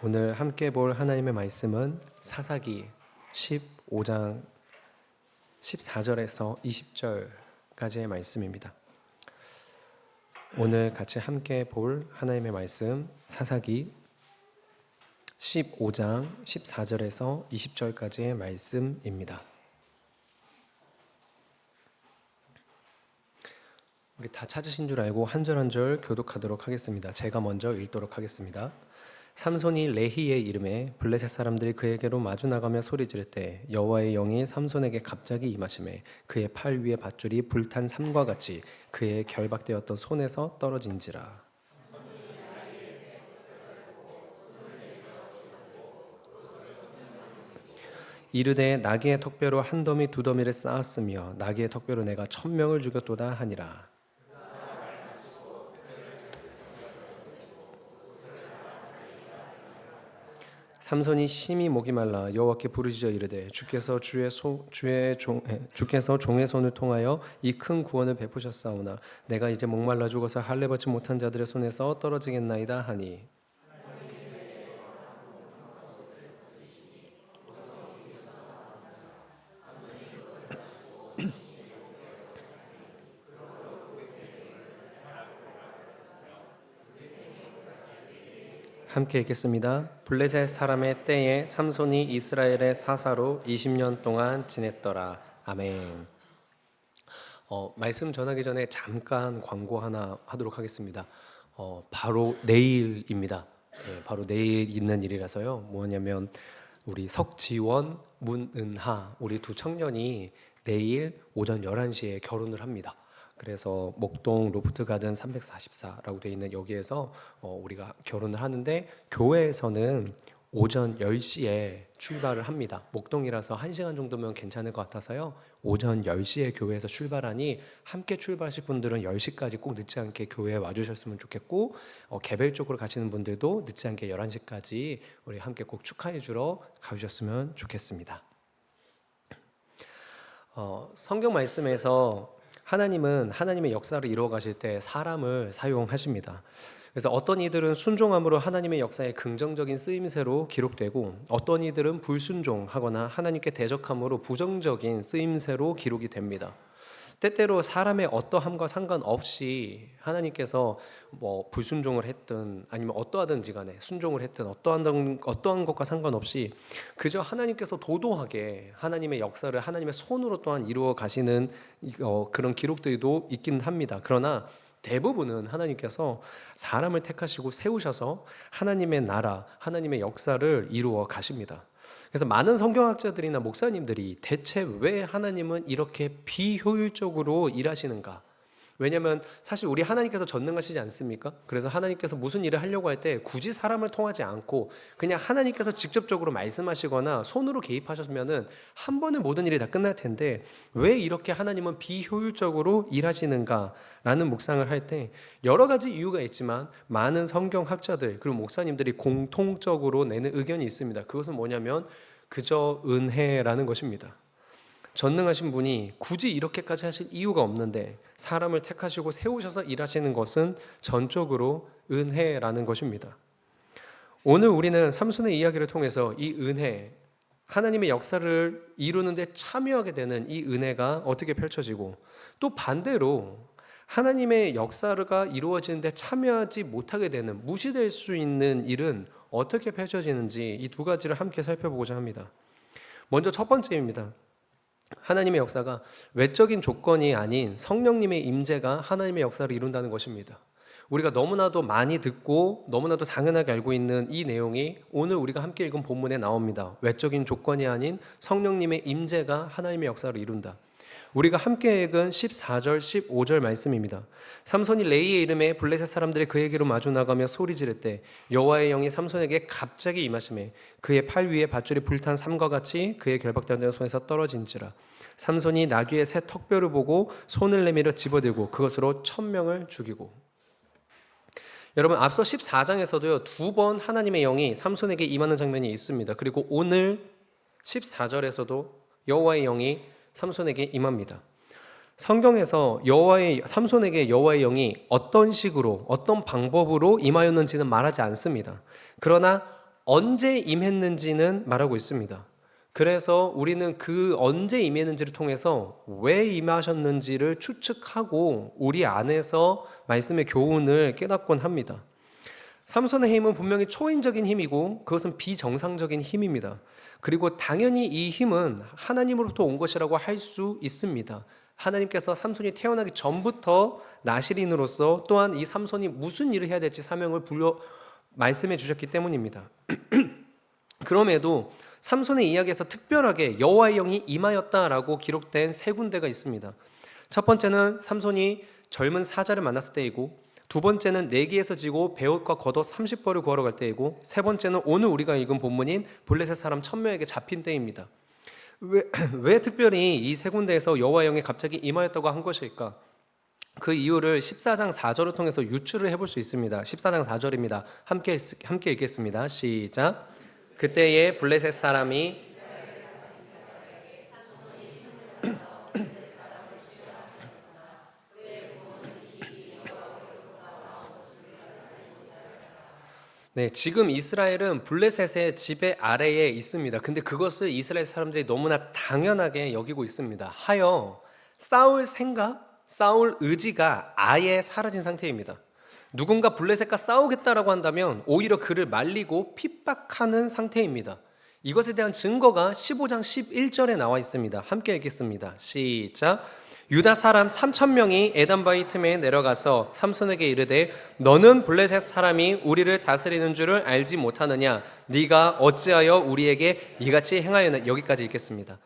오늘 함께 볼 하나님의 말씀은 사사기 15장 14절에서 20절까지의 말씀입니다. 오늘 같이 함께 볼 하나님의 말씀 사사기 15장 14절에서 20절까지의 말씀입니다. 우리 다 찾으신 줄 알고 한 절 한 절 교독하도록 하겠습니다. 제가 먼저 읽도록 하겠습니다. 삼손이 레히의 이름에 블레셋 사람들이 그에게로 마주 나가며 소리 지를 때 여호와의 영이 삼손에게 갑자기 임하시매 그의 팔 위에 밧줄이 불탄 삼과 같이 그의 결박되었던 손에서 떨어진지라. 이르되 나귀의 턱뼈로 한 더미 두 더미를 쌓았으며 나귀의 턱뼈로 내가 1000명을 죽였도다 하니라. 삼손이 심히 목이 말라 여호와께 부르짖어 이르되 주께서 주께서 종의 손을 통하여 이 큰 구원을 베푸셨사오나 내가 이제 목말라 죽어서 할례 받지 못한 자들의 손에서 떨어지겠나이다 하니 함께 읽겠습니다. 블레셋 사람의 때에 삼손이 이스라엘의 사사로 20년 동안 지냈더라. 아멘. 말씀 전하기 전에 잠깐 광고 하나 하도록 하겠습니다. 바로 내일입니다. 바로 내일 있는 일이라서요. 뭐냐면 우리 석지원, 문은하 우리 두 청년이 내일 오전 11시에 결혼을 합니다. 그래서 목동 로프트 가든 344라고 되어 있는 여기에서 우리가 결혼을 하는데 교회에서는 오전 10시에 출발을 합니다. 목동이라서 1시간 정도면 괜찮을 것 같아서요. 오전 10시에 교회에서 출발하니 함께 출발하실 분들은 10시까지 꼭 늦지 않게 교회에 와주셨으면 좋겠고 개별적으로 가시는 분들도 늦지 않게 11시까지 우리 함께 꼭 축하해 주러 가주셨으면 좋겠습니다. 성경 말씀에서 하나님은 하나님의 역사를 이루어 가실 때 사람을 사용하십니다. 그래서 어떤 이들은 순종함으로 하나님의 역사에 긍정적인 쓰임새로 기록되고 어떤 이들은 불순종하거나 하나님께 대적함으로 부정적인 쓰임새로 기록이 됩니다. 때때로 사람의 어떠함과 상관없이 하나님께서 불순종을 했든 아니면 어떠하든지 간에 순종을 했든 어떠한 것과 상관없이 그저 하나님께서 도도하게 하나님의 역사를 하나님의 손으로 또한 이루어 가시는 그런 기록들도 있긴 합니다. 그러나 대부분은 하나님께서 사람을 택하시고 세우셔서 하나님의 나라, 하나님의 역사를 이루어 가십니다. 그래서 많은 성경학자들이나 목사님들이 대체 왜 하나님은 이렇게 비효율적으로 일하시는가? 왜냐하면 사실 우리 하나님께서 전능하시지 않습니까? 그래서 하나님께서 무슨 일을 하려고 할 때 굳이 사람을 통하지 않고 그냥 하나님께서 직접적으로 말씀하시거나 손으로 개입하셨으면은 한 번에 모든 일이 다 끝날 텐데 왜 이렇게 하나님은 비효율적으로 일하시는가라는 묵상을 할 때 여러 가지 이유가 있지만 많은 성경학자들 그리고 목사님들이 공통적으로 내는 의견이 있습니다. 그것은 뭐냐면 그저 은혜라는 것입니다. 전능하신 분이 굳이 이렇게까지 하실 이유가 없는데 사람을 택하시고 세우셔서 일하시는 것은 전적으로 은혜라는 것입니다. 오늘 우리는 삼손의 이야기를 통해서 이 은혜, 하나님의 역사를 이루는 데 참여하게 되는 이 은혜가 어떻게 펼쳐지고 또 반대로 하나님의 역사가 이루어지는 데 참여하지 못하게 되는 무시될 수 있는 일은 어떻게 펼쳐지는지 이 두 가지를 함께 살펴보고자 합니다. 먼저 첫 번째입니다. 하나님의 역사가 외적인 조건이 아닌 성령님의 임재가 하나님의 역사를 이룬다는 것입니다. 우리가 너무나도 많이 듣고 너무나도 당연하게 알고 있는 이 내용이 오늘 우리가 함께 읽은 본문에 나옵니다. 외적인 조건이 아닌 성령님의 임재가 하나님의 역사를 이룬다. 우리가 함께 읽은 14절, 15절 말씀입니다. 삼손이 레이의 이름에 블레셋 사람들이 그에게로 마주 나가며 소리 지를 때 여호와의 영이 삼손에게 갑자기 임하시매 그의 팔 위에 밧줄이 불탄 삼과 같이 그의 결박된 손에서 떨어진지라. 삼손이 나귀의 새 턱뼈를 보고 손을 내밀어 집어들고 그것으로 1000명을 죽이고. 여러분 앞서 14장에서도요 2번 하나님의 영이 삼손에게 임하는 장면이 있습니다. 그리고 오늘 14절에서도 여호와의 영이 삼손에게 임합니다. 성경에서 삼손에게 여호와의 영이 어떤 식으로 어떤 방법으로 임하였는지는 말하지 않습니다. 그러나 언제 임했는지는 말하고 있습니다. 그래서 우리는 그 언제 임했는지를 통해서 왜 임하셨는지를 추측하고 우리 안에서 말씀의 교훈을 깨닫곤 합니다. 삼손의 힘은 분명히 초인적인 힘이고 그것은 비정상적인 힘입니다. 그리고 당연히 이 힘은 하나님으로부터 온 것이라고 할 수 있습니다. 하나님께서 삼손이 태어나기 전부터 나실인으로서 또한 이 삼손이 무슨 일을 해야 될지 사명을 말씀해 주셨기 때문입니다. 그럼에도 삼손의 이야기에서 특별하게 여호와의 영이 임하였다라고 기록된 세 군데가 있습니다. 첫 번째는 삼손이 젊은 사자를 만났을 때이고, 두 번째는 내기에서 지고 베옷과 겉옷 30벌을 구하러 갈 때이고, 세 번째는 오늘 우리가 읽은 본문인 블레셋 사람 1000명에게 잡힌 때입니다. 왜 특별히 이 세 군데에서 여호와의 영이 갑자기 임하였다고 한 것일까? 그 이유를 14장 4절을 통해서 유추를 해볼 수 있습니다. 14장 4절입니다. 함께 읽겠습니다. 시작. 그때에 블레셋 사람이 네, 지금 이스라엘은 블레셋의 지배 아래에 있습니다. 근데 그것을 이스라엘 사람들이 너무나 당연하게 여기고 있습니다. 하여 싸울 생각, 싸울 의지가 아예 사라진 상태입니다. 누군가 블레셋과 싸우겠다라고 한다면 오히려 그를 말리고 핍박하는 상태입니다. 이것에 대한 증거가 15장 11절에 나와 있습니다. 함께 읽겠습니다. 시작. 유다 사람 3,000명이 에단바위 틈에 내려가서 삼손에게 이르되 너는 블레셋 사람이 우리를 다스리는 줄을 알지 못하느냐? 네가 어찌하여 우리에게 이같이 행하였느냐? 여기까지 읽겠습니다.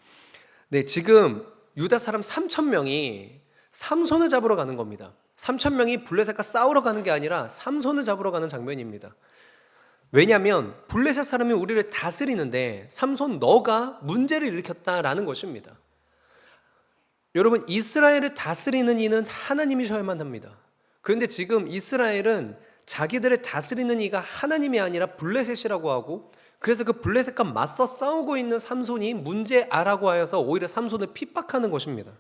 네, 지금 유다 사람 3,000명이 삼손을 잡으러 가는 겁니다. 3,000명이 블레셋과 싸우러 가는 게 아니라 삼손을 잡으러 가는 장면입니다. 왜냐하면 블레셋 사람이 우리를 다스리는데 삼손 너가 문제를 일으켰다라는 것입니다. 여러분, 이스라엘을 다스리는 이는 하나님이셔야만 합니다. 그런데 지금 이스라엘은 자기들을 다스리는 이가 하나님이 아니라 블레셋이라고 하고, 그래서 그 블레셋과 맞서 싸우고 있는 삼손이 문제아라고 하여서 오히려 삼손을 핍박하는 것입니다.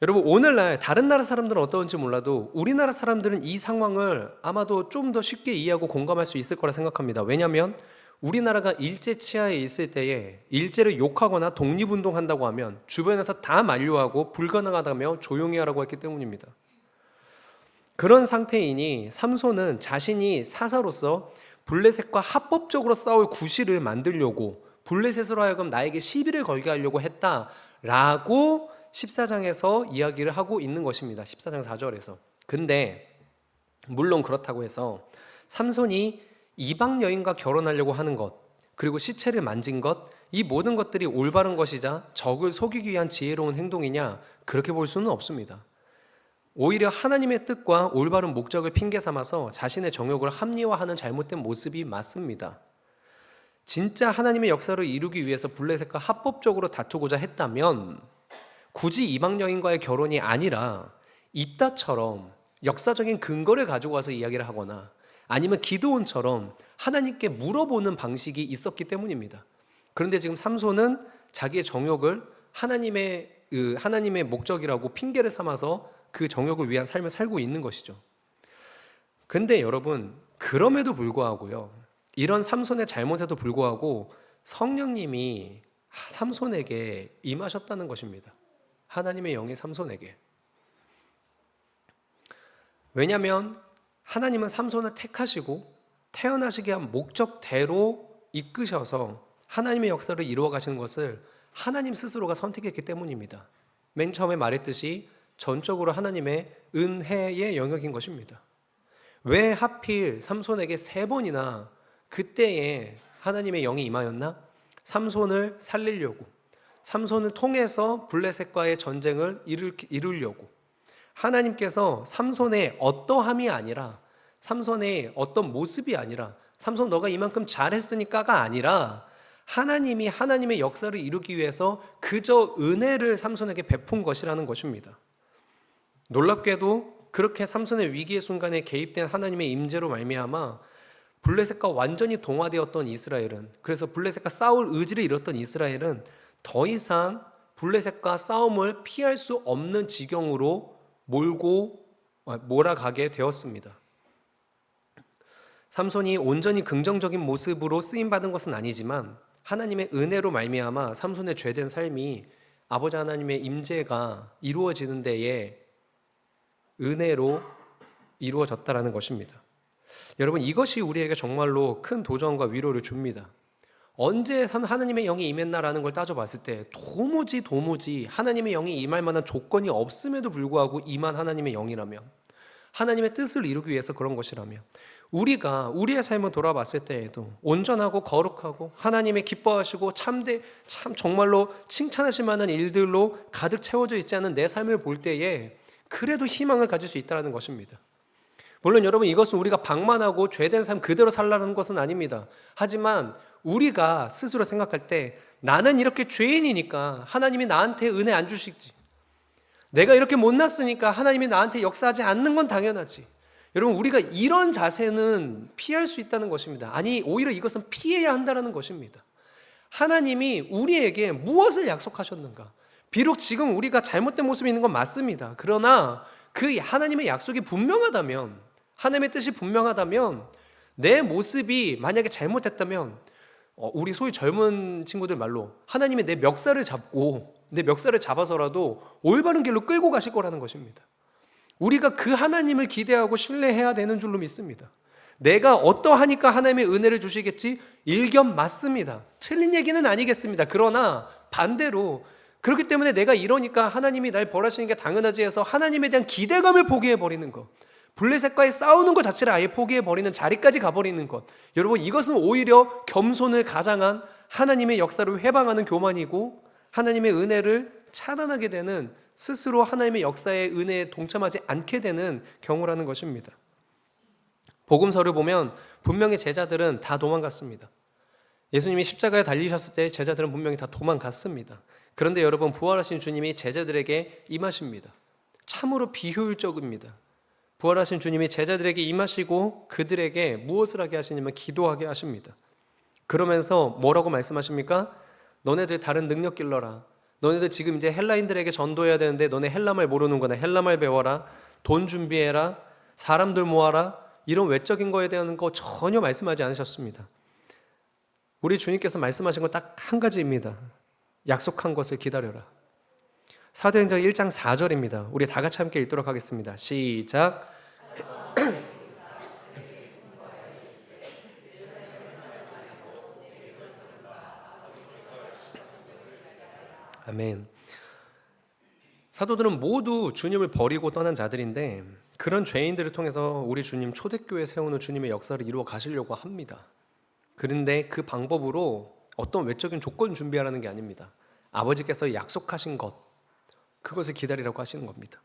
여러분, 오늘날 다른 나라 사람들은 어떤지 몰라도 우리나라 사람들은 이 상황을 아마도 좀 더 쉽게 이해하고 공감할 수 있을 거라 생각합니다. 왜냐하면 우리나라가 일제 치하에 있을 때에 일제를 욕하거나 독립운동한다고 하면 주변에서 다 만류하고 불가능하다며 조용히 하라고 했기 때문입니다. 그런 상태이니 삼손은 자신이 사사로서 블레셋과 합법적으로 싸울 구실을 만들려고 블레셋으로 하여금 나에게 시비를 걸게 하려고 했다라고 14장에서 이야기를 하고 있는 것입니다. 14장 4절에서. 근데 물론 그렇다고 해서 삼손이 이방 여인과 결혼하려고 하는 것, 그리고 시체를 만진 것, 이 모든 것들이 올바른 것이자 적을 속이기 위한 지혜로운 행동이냐? 그렇게 볼 수는 없습니다. 오히려 하나님의 뜻과 올바른 목적을 핑계 삼아서 자신의 정욕을 합리화하는 잘못된 모습이 맞습니다. 진짜 하나님의 역사를 이루기 위해서 블레셋과 합법적으로 다투고자 했다면 굳이 이방 여인과의 결혼이 아니라 입다처럼 역사적인 근거를 가지고 와서 이야기를 하거나 아니면 기드온처럼 하나님께 물어보는 방식이 있었기 때문입니다. 그런데 지금 삼손은 자기의 정욕을 하나님의 목적이라고 핑계를 삼아서 그 정욕을 위한 삶을 살고 있는 것이죠. 근데 여러분, 그럼에도 불구하고요, 이런 삼손의 잘못에도 불구하고 성령님이 삼손에게 임하셨다는 것입니다. 하나님의 영이 삼손에게. 왜냐하면 하나님은 삼손을 택하시고 태어나시게 한 목적대로 이끄셔서 하나님의 역사를 이루어 가시는 것을 하나님 스스로가 선택했기 때문입니다. 맨 처음에 말했듯이 전적으로 하나님의 은혜의 영역인 것입니다. 왜 하필 삼손에게 3번이나 그때에 하나님의 영이 임하였나? 삼손을 살리려고, 삼손을 통해서 블레셋과의 전쟁을 이루려고, 하나님께서 삼손의 어떠함이 아니라, 삼손의 어떤 모습이 아니라, 삼손 너가 이만큼 잘했으니까가 아니라 하나님이 하나님의 역사를 이루기 위해서 그저 은혜를 삼손에게 베푼 것이라는 것입니다. 놀랍게도 그렇게 삼손의 위기의 순간에 개입된 하나님의 임재로 말미암아 블레셋과 완전히 동화되었던 이스라엘은, 그래서 블레셋과 싸울 의지를 잃었던 이스라엘은 더 이상 블레셋과 싸움을 피할 수 없는 지경으로 몰아가게 되었습니다. 삼손이 온전히 긍정적인 모습으로 쓰임받은 것은 아니지만 하나님의 은혜로 말미암아 삼손의 죄된 삶이 아버지 하나님의 임재가 이루어지는 데에 은혜로 이루어졌다라는 것입니다. 여러분, 이것이 우리에게 정말로 큰 도전과 위로를 줍니다. 언제 하나님의 영이 임했나라는 걸 따져봤을 때 도무지 하나님의 영이 임할 만한 조건이 없음에도 불구하고 임한 하나님의 영이라면, 하나님의 뜻을 이루기 위해서 그런 것이라면, 우리가 우리의 삶을 돌아봤을 때에도 온전하고 거룩하고 하나님의 기뻐하시고 참 정말로 칭찬하실 만한 일들로 가득 채워져 있지 않은 내 삶을 볼 때에 그래도 희망을 가질 수 있다는 것입니다. 물론 여러분, 이것은 우리가 방만하고 죄된 삶 그대로 살라는 것은 아닙니다. 하지만 우리가 스스로 생각할 때 나는 이렇게 죄인이니까 하나님이 나한테 은혜 안 주시지, 내가 이렇게 못났으니까 하나님이 나한테 역사하지 않는 건 당연하지. 여러분, 우리가 이런 자세는 피할 수 있다는 것입니다. 아니, 오히려 이것은 피해야 한다는 것입니다. 하나님이 우리에게 무엇을 약속하셨는가? 비록 지금 우리가 잘못된 모습이 있는 건 맞습니다. 그러나 그 하나님의 약속이 분명하다면, 하나님의 뜻이 분명하다면, 내 모습이 만약에 잘못됐다면 우리 소위 젊은 친구들 말로 하나님이 내 멱살을 잡아서라도 올바른 길로 끌고 가실 거라는 것입니다. 우리가 그 하나님을 기대하고 신뢰해야 되는 줄로 믿습니다. 내가 어떠하니까 하나님의 은혜를 주시겠지? 일견 맞습니다. 틀린 얘기는 아니겠습니다. 그러나 반대로 그렇기 때문에 내가 이러니까 하나님이 날 벌하시는 게 당연하지 해서 하나님에 대한 기대감을 포기해버리는 것, 블레셋과의 싸우는 것 자체를 아예 포기해버리는 자리까지 가버리는 것, 여러분, 이것은 오히려 겸손을 가장한 하나님의 역사를 회방하는 교만이고 하나님의 은혜를 차단하게 되는, 스스로 하나님의 역사의 은혜에 동참하지 않게 되는 경우라는 것입니다. 복음서를 보면 분명히 제자들은 다 도망갔습니다. 예수님이 십자가에 달리셨을 때 제자들은 분명히 다 도망갔습니다. 그런데 여러분, 부활하신 주님이 제자들에게 임하십니다. 참으로 비효율적입니다. 부활하신 주님이 제자들에게 임하시고 그들에게 무엇을 하게 하시냐면 기도하게 하십니다. 그러면서 뭐라고 말씀하십니까? 너네들 다른 능력 길러라. 너네들 지금 이제 헬라인들에게 전도해야 되는데 너네 헬라말 모르는구나. 헬라말 배워라. 돈 준비해라. 사람들 모아라. 이런 외적인 거에 대한 거 전혀 말씀하지 않으셨습니다. 우리 주님께서 말씀하신 건 딱 한 가지입니다. 약속한 것을 기다려라. 사도행전 1장 4절입니다. 우리 다 같이 함께 읽도록 하겠습니다. 시작. 아멘. 사도들은 모두 주님을 버리고 떠난 자들인데 그런 죄인들을 통해서 우리 주님 초대교회 세우는 주님의 역사를 이루어 가시려고 합니다. 그런데 그 방법으로 어떤 외적인 조건 준비하라는 게 아닙니다. 아버지께서 약속하신 것, 그것을 기다리라고 하시는 겁니다.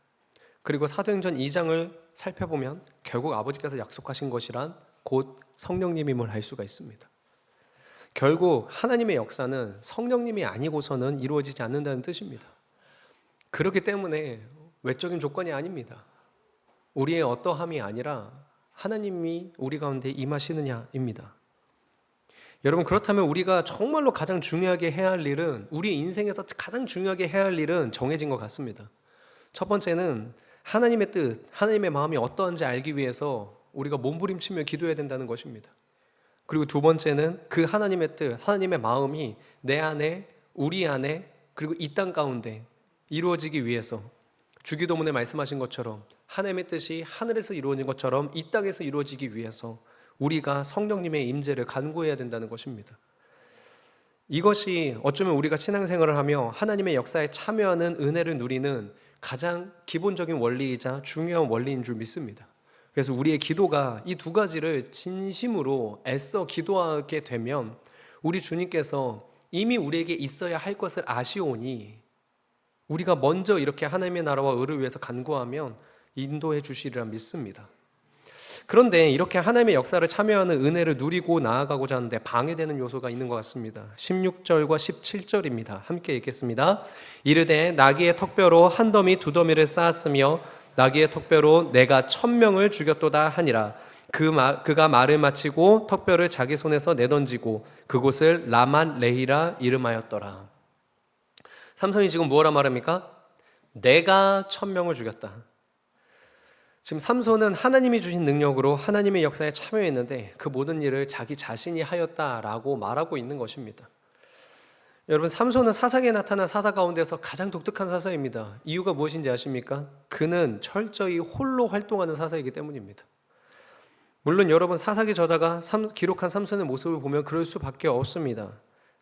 그리고 사도행전 2장을 살펴보면 결국 아버지께서 약속하신 것이란 곧 성령님임을 알 수가 있습니다. 결국 하나님의 역사는 성령님이 아니고서는 이루어지지 않는다는 뜻입니다. 그렇기 때문에 외적인 조건이 아닙니다. 우리의 어떠함이 아니라 하나님이 우리 가운데 임하시느냐입니다. 여러분, 그렇다면 우리가 정말로 가장 중요하게 해야 할 일은, 우리 인생에서 가장 중요하게 해야 할 일은 정해진 것 같습니다. 첫 번째는 하나님의 뜻, 하나님의 마음이 어떠한지 알기 위해서 우리가 몸부림치며 기도해야 된다는 것입니다. 그리고 두 번째는 그 하나님의 뜻, 하나님의 마음이 내 안에, 우리 안에, 그리고 이 땅 가운데 이루어지기 위해서 주기도문에 말씀하신 것처럼 하나님의 뜻이 하늘에서 이루어진 것처럼 이 땅에서 이루어지기 위해서 우리가 성령님의 임재를 간구해야 된다는 것입니다. 이것이 어쩌면 우리가 신앙생활을 하며 하나님의 역사에 참여하는 은혜를 누리는 가장 기본적인 원리이자 중요한 원리인 줄 믿습니다. 그래서 우리의 기도가 이 두 가지를 진심으로 애써 기도하게 되면 우리 주님께서 이미 우리에게 있어야 할 것을 아시오니 우리가 먼저 이렇게 하나님의 나라와 의를 위해서 간구하면 인도해 주시리라 믿습니다. 그런데 이렇게 하나님의 역사를 참여하는 은혜를 누리고 나아가고자 하는데 방해되는 요소가 있는 것 같습니다. 16절과 17절입니다. 함께 읽겠습니다. 이르되 나귀의 턱뼈로 한 더미 두 더미를 쌓았으며 나귀의 턱뼈로 내가 1000명을 죽였도다 하니라. 그가 말을 마치고 턱뼈를 자기 손에서 내던지고 그곳을 라만 레히라 이름하였더라. 삼손이 지금 뭐라 말합니까? 내가 1000명을 죽였다. 지금 삼손은 하나님이 주신 능력으로 하나님의 역사에 참여했는데 그 모든 일을 자기 자신이 하였다라고 말하고 있는 것입니다. 여러분, 삼손은 사사기에 나타난 사사 가운데서 가장 독특한 사사입니다. 이유가 무엇인지 아십니까? 그는 철저히 홀로 활동하는 사사이기 때문입니다. 물론 여러분, 사사기 저자가 기록한 삼손의 모습을 보면 그럴 수밖에 없습니다.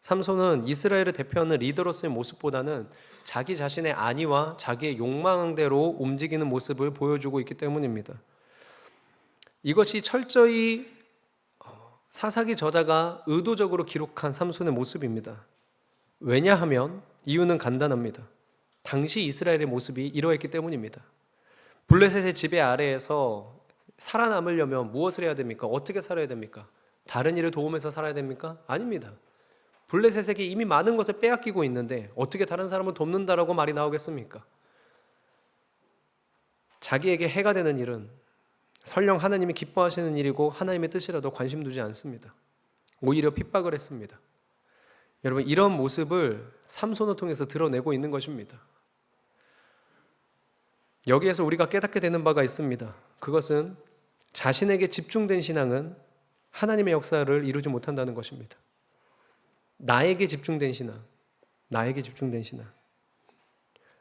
삼손은 이스라엘을 대표하는 리더로서의 모습보다는 자기 자신의 안위와 자기의 욕망대로 움직이는 모습을 보여주고 있기 때문입니다. 이것이 철저히 사사기 저자가 의도적으로 기록한 삼손의 모습입니다. 왜냐하면 이유는 간단합니다. 당시 이스라엘의 모습이 이러했기 때문입니다. 블레셋의 지배 아래에서 살아남으려면 무엇을 해야 됩니까? 어떻게 살아야 됩니까? 다른 일을 도우면서 살아야 됩니까? 아닙니다. 블레셋에게 이미 많은 것을 빼앗기고 있는데 어떻게 다른 사람을 돕는다라고 말이 나오겠습니까? 자기에게 해가 되는 일은 설령 하나님이 기뻐하시는 일이고 하나님의 뜻이라도 관심 두지 않습니다. 오히려 핍박을 했습니다. 여러분, 이런 모습을 삼손을 통해서 드러내고 있는 것입니다. 여기에서 우리가 깨닫게 되는 바가 있습니다. 그것은 자신에게 집중된 신앙은 하나님의 역사를 이루지 못한다는 것입니다. 나에게 집중된 신앙, 나에게 집중된 신앙.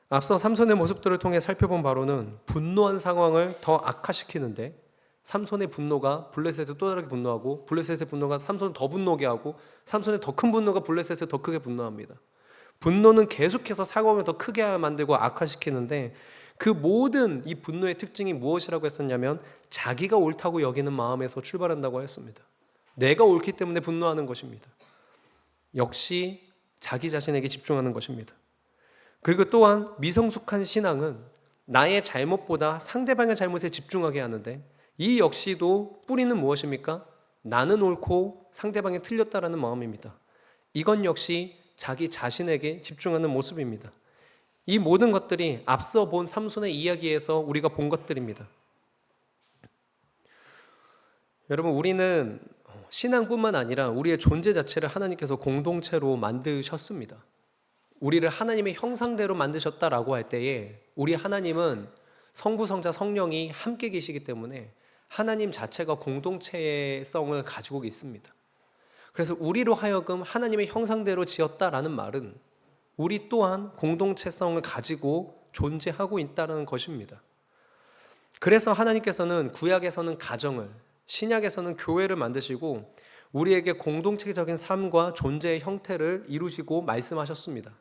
앞서 삼손의 모습들을 통해 살펴본 바로는 분노한 상황을 더 악화시키는데 삼손의 분노가 블레셋을 또 다르게 분노하고 블레셋의 분노가 삼손을 더 분노하게 하고 삼손의 더 큰 분노가 블레셋을 더 크게 분노합니다. 분노는 계속해서 상황을 더 크게 만들고 악화시키는데 그 모든 이 분노의 특징이 무엇이라고 했었냐면 자기가 옳다고 여기는 마음에서 출발한다고 했습니다. 내가 옳기 때문에 분노하는 것입니다. 역시 자기 자신에게 집중하는 것입니다. 그리고 또한 미성숙한 신앙은 나의 잘못보다 상대방의 잘못에 집중하게 하는데 이 역시도 뿌리는 무엇입니까? 나는 옳고 상대방이 틀렸다라는 마음입니다. 이건 역시 자기 자신에게 집중하는 모습입니다. 이 모든 것들이 앞서 본 삼손의 이야기에서 우리가 본 것들입니다. 여러분, 우리는 신앙뿐만 아니라 우리의 존재 자체를 하나님께서 공동체로 만드셨습니다. 우리를 하나님의 형상대로 만드셨다라고 할 때에 우리 하나님은 성부, 성자, 성령이 함께 계시기 때문에 하나님 자체가 공동체성을 가지고 있습니다. 그래서 우리로 하여금 하나님의 형상대로 지었다라는 말은 우리 또한 공동체성을 가지고 존재하고 있다는 것입니다. 그래서 하나님께서는 구약에서는 가정을, 신약에서는 교회를 만드시고 우리에게 공동체적인 삶과 존재의 형태를 이루시고 말씀하셨습니다.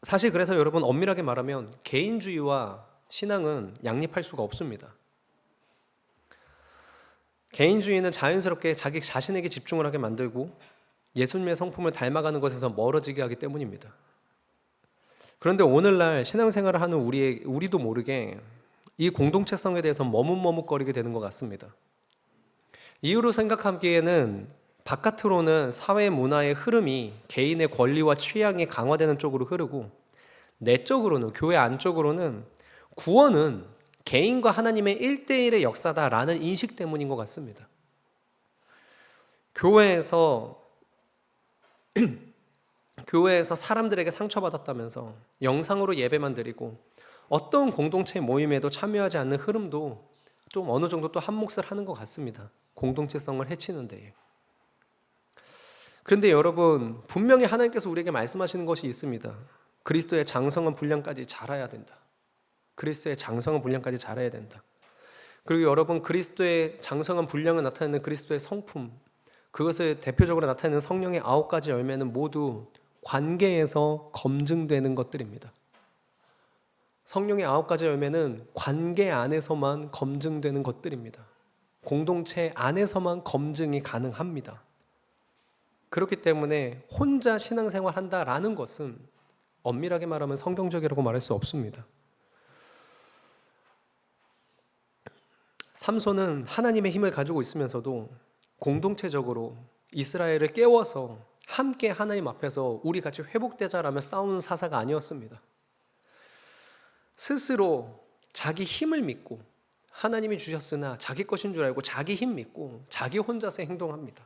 사실 그래서 여러분, 엄밀하게 말하면 개인주의와 신앙은 양립할 수가 없습니다. 개인주의는 자연스럽게 자기 자신에게 집중을 하게 만들고 예수님의 성품을 닮아가는 것에서 멀어지게 하기 때문입니다. 그런데 오늘날 신앙생활을 하는 우리도 모르게 이 공동체성에 대해서 머뭇머뭇거리게 되는 것 같습니다. 이유로 생각하기에는 바깥으로는 사회 문화의 흐름이 개인의 권리와 취향이 강화되는 쪽으로 흐르고 내적으로는, 교회 안쪽으로는 구원은 개인과 하나님의 1대1의 역사다라는 인식 때문인 것 같습니다. 교회에서 사람들에게 상처받았다면서 영상으로 예배만 드리고 어떤 공동체 모임에도 참여하지 않는 흐름도 좀 어느 정도 또 한몫을 하는 것 같습니다. 공동체성을 해치는 데에. 그런데 여러분, 분명히 하나님께서 우리에게 말씀하시는 것이 있습니다. 그리스도의 장성한 분량까지 자라야 된다. 그리스도의 장성한 분량까지 자라야 된다. 그리고 여러분, 그리스도의 장성한 분량을 나타내는 그리스도의 성품, 그것을 대표적으로 나타내는 성령의 9가지 열매는 모두 관계에서 검증되는 것들입니다. 성령의 9가지 열매는 관계 안에서만 검증되는 것들입니다. 공동체 안에서만 검증이 가능합니다. 그렇기 때문에 혼자 신앙생활 한다라는 것은 엄밀하게 말하면 성경적이라고 말할 수 없습니다. 삼손은 하나님의 힘을 가지고 있으면서도 공동체적으로 이스라엘을 깨워서 함께 하나님 앞에서 우리 같이 회복되자라며 싸우는 사사가 아니었습니다. 스스로 자기 힘을 믿고 하나님이 주셨으나 자기 것인 줄 알고 자기 힘 믿고 자기 혼자서 행동합니다.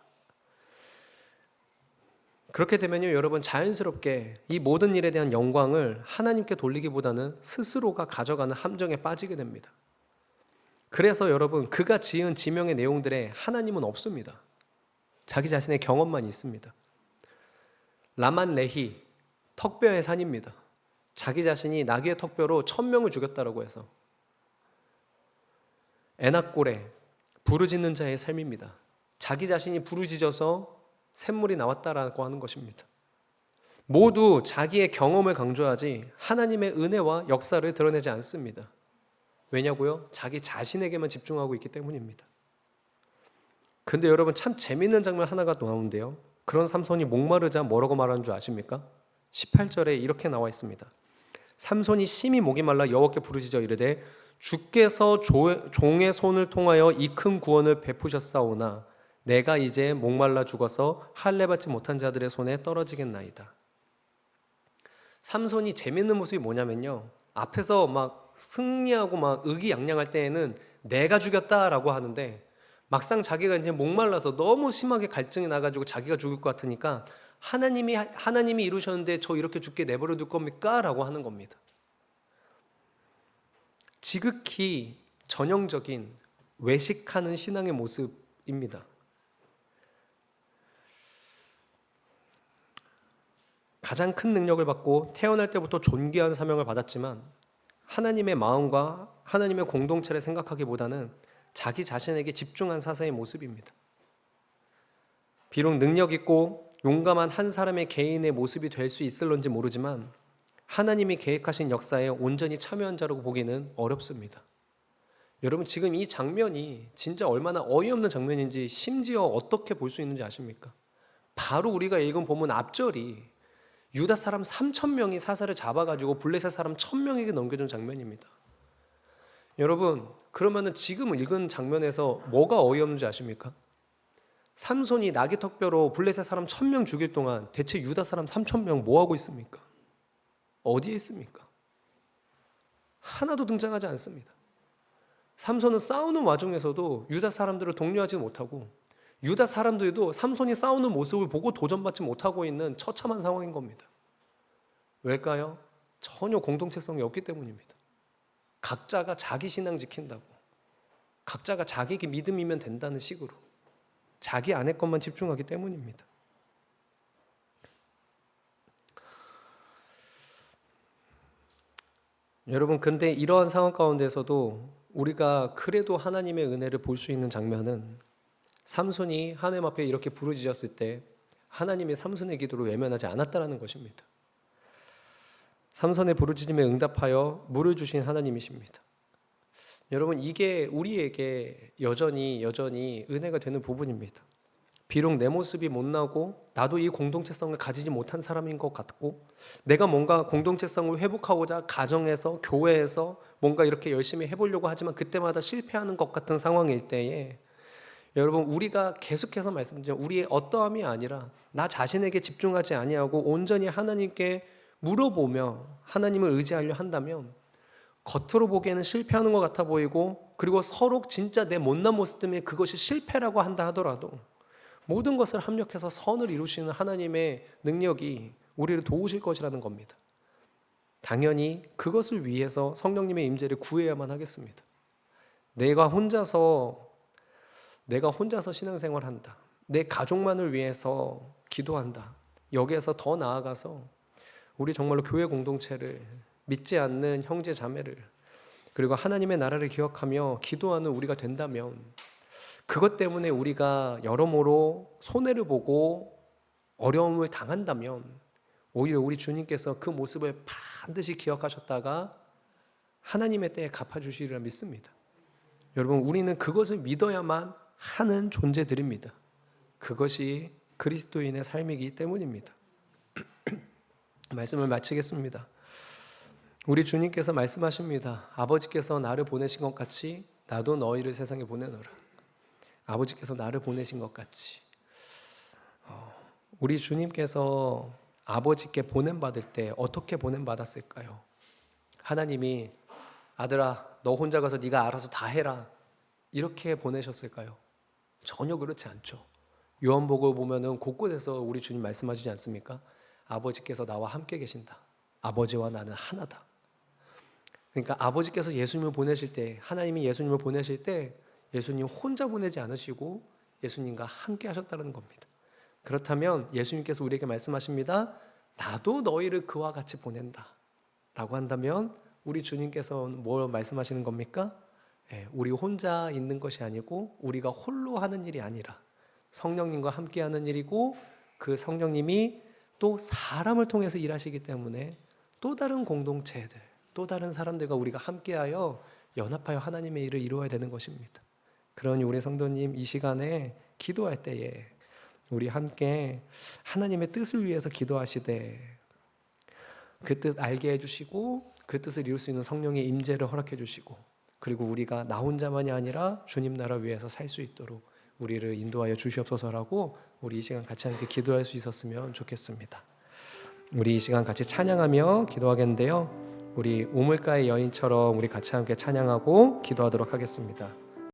그렇게 되면요, 여러분 자연스럽게 이 모든 일에 대한 영광을 하나님께 돌리기보다는 스스로가 가져가는 함정에 빠지게 됩니다. 그래서 여러분 그가 지은 지명의 내용들에 하나님은 없습니다. 자기 자신의 경험만 있습니다. 라만 레히 턱뼈의 산입니다. 자기 자신이 나귀의 턱뼈로 1000명을 죽였다라고 해서. 에낙골에 부르짖는 자의 삶입니다. 자기 자신이 부르짖어서 샘물이 나왔다라고 하는 것입니다. 모두 자기의 경험을 강조하지 하나님의 은혜와 역사를 드러내지 않습니다. 왜냐고요? 자기 자신에게만 집중하고 있기 때문입니다. 근데 여러분 참 재밌는 장면 하나가 또 나오는데요. 그런 삼손이 목마르자 뭐라고 말하는 줄 아십니까? 18절에 이렇게 나와 있습니다. 삼손이 심히 목이 말라 여호와께 부르짖어 이르되 주께서 종의 손을 통하여 이 큰 구원을 베푸셨사오나 내가 이제 목말라 죽어서 할례 받지 못한 자들의 손에 떨어지겠나이다. 삼손이 재밌는 모습이 뭐냐면요, 앞에서 막 승리하고 막 의기양양할 때에는 내가 죽였다라고 하는데 막상 자기가 이제 목말라서 너무 심하게 갈증이 나가지고 자기가 죽을 것 같으니까 하나님이 이루셨는데 저 이렇게 죽게 내버려 둘 겁니까? 라고 하는 겁니다. 지극히 전형적인 외식하는 신앙의 모습입니다. 가장 큰 능력을 받고 태어날 때부터 존귀한 사명을 받았지만 하나님의 마음과 하나님의 공동체를 생각하기보다는 자기 자신에게 집중한 사사의 모습입니다. 비록 능력 있고 용감한 한 사람의 개인의 모습이 될 수 있을런지 모르지만 하나님이 계획하신 역사에 온전히 참여한 자라고 보기는 어렵습니다. 여러분 지금 이 장면이 진짜 얼마나 어이없는 장면인지 심지어 어떻게 볼 수 있는지 아십니까? 바로 우리가 읽은 본문 앞절이 유다 사람 3,000명이 사사를 잡아가지고 블레셋 사람 1,000명에게 넘겨준 장면입니다. 여러분 그러면은 지금 읽은 장면에서 뭐가 어이없는지 아십니까? 삼손이 나귀 턱뼈로 블레셋 사람 1,000명 죽일 동안 대체 유다 사람 3,000명 뭐 하고 있습니까? 어디에 있습니까? 하나도 등장하지 않습니다. 삼손은 싸우는 와중에서도 유다 사람들을 독려하지 못하고 유다 사람들도 삼손이 싸우는 모습을 보고 도전받지 못하고 있는 처참한 상황인 겁니다. 왜일까요? 전혀 공동체성이 없기 때문입니다. 각자가 자기 신앙 지킨다고, 각자가 자기 믿음이면 된다는 식으로 자기 안의 것만 집중하기 때문입니다. 여러분 근데 이러한 상황 가운데서도 우리가 그래도 하나님의 은혜를 볼 수 있는 장면은 삼손이 하나님 앞에 이렇게 부르짖었을 때 하나님이 삼손의 기도를 외면하지 않았다는 것입니다. 삼손의 부르짖음에 응답하여 물을 주신 하나님이십니다. 여러분 이게 우리에게 여전히 은혜가 되는 부분입니다. 비록 내 모습이 못나고 나도 이 공동체성을 가지지 못한 사람인 것 같고 내가 뭔가 공동체성을 회복하고자 가정에서 교회에서 뭔가 이렇게 열심히 해보려고 하지만 그때마다 실패하는 것 같은 상황일 때에 여러분 우리가 계속해서 말씀드리죠. 우리의 어떠함이 아니라 나 자신에게 집중하지 아니하고 온전히 하나님께 물어보며 하나님을 의지하려 한다면 겉으로 보기에는 실패하는 것 같아 보이고 그리고 서로 진짜 내 못난 모습 때문에 그것이 실패라고 한다 하더라도 모든 것을 합력해서 선을 이루시는 하나님의 능력이 우리를 도우실 것이라는 겁니다. 당연히 그것을 위해서 성령님의 임재를 구해야만 하겠습니다. 내가 혼자서 신앙생활한다. 내 가족만을 위해서 기도한다. 여기에서 더 나아가서 우리 정말로 교회 공동체를 믿지 않는 형제 자매를 그리고 하나님의 나라를 기억하며 기도하는 우리가 된다면 그것 때문에 우리가 여러모로 손해를 보고 어려움을 당한다면 오히려 우리 주님께서 그 모습을 반드시 기억하셨다가 하나님의 때에 갚아주시리라 믿습니다. 여러분 우리는 그것을 믿어야만 하는 존재들입니다. 그것이 그리스도인의 삶이기 때문입니다. 말씀을 마치겠습니다. 우리 주님께서 말씀하십니다. 아버지께서 나를 보내신 것 같이 나도 너희를 세상에 보내노라. 아버지께서 나를 보내신 것 같이 우리 주님께서 아버지께 보냄받을 때 어떻게 보냄받았을까요? 하나님이 아들아 너 혼자 가서 네가 알아서 다 해라 이렇게 보내셨을까요? 전혀 그렇지 않죠. 요한복음 보면은 곳곳에서 우리 주님 말씀하시지 않습니까? 아버지께서 나와 함께 계신다. 아버지와 나는 하나다. 그러니까 아버지께서 예수님을 보내실 때, 하나님이 예수님을 보내실 때 예수님 혼자 보내지 않으시고 예수님과 함께 하셨다는 겁니다. 그렇다면 예수님께서 우리에게 말씀하십니다. 나도 너희를 그와 같이 보낸다 라고 한다면 우리 주님께서 뭘 말씀하시는 겁니까? 우리 혼자 있는 것이 아니고 우리가 홀로 하는 일이 아니라 성령님과 함께 하는 일이고, 그 성령님이 또 사람을 통해서 일하시기 때문에 또 다른 공동체들, 또 다른 사람들과 우리가 함께하여 연합하여 하나님의 일을 이루어야 되는 것입니다. 그러니 우리 성도님, 이 시간에 기도할 때에 우리 함께 하나님의 뜻을 위해서 기도하시되 그 뜻 알게 해주시고 그 뜻을 이룰 수 있는 성령의 임재를 허락해 주시고, 그리고 우리가 나 혼자만이 아니라 주님 나라 위해서 살 수 있도록 우리를 인도하여 주시옵소서라고 우리 이 시간 같이 함께 기도할 수 있었으면 좋겠습니다. 우리 이 시간 같이 찬양하며 기도하겠는데요, 우리 우물가의 여인처럼 우리 같이 함께 찬양하고 기도하도록 하겠습니다.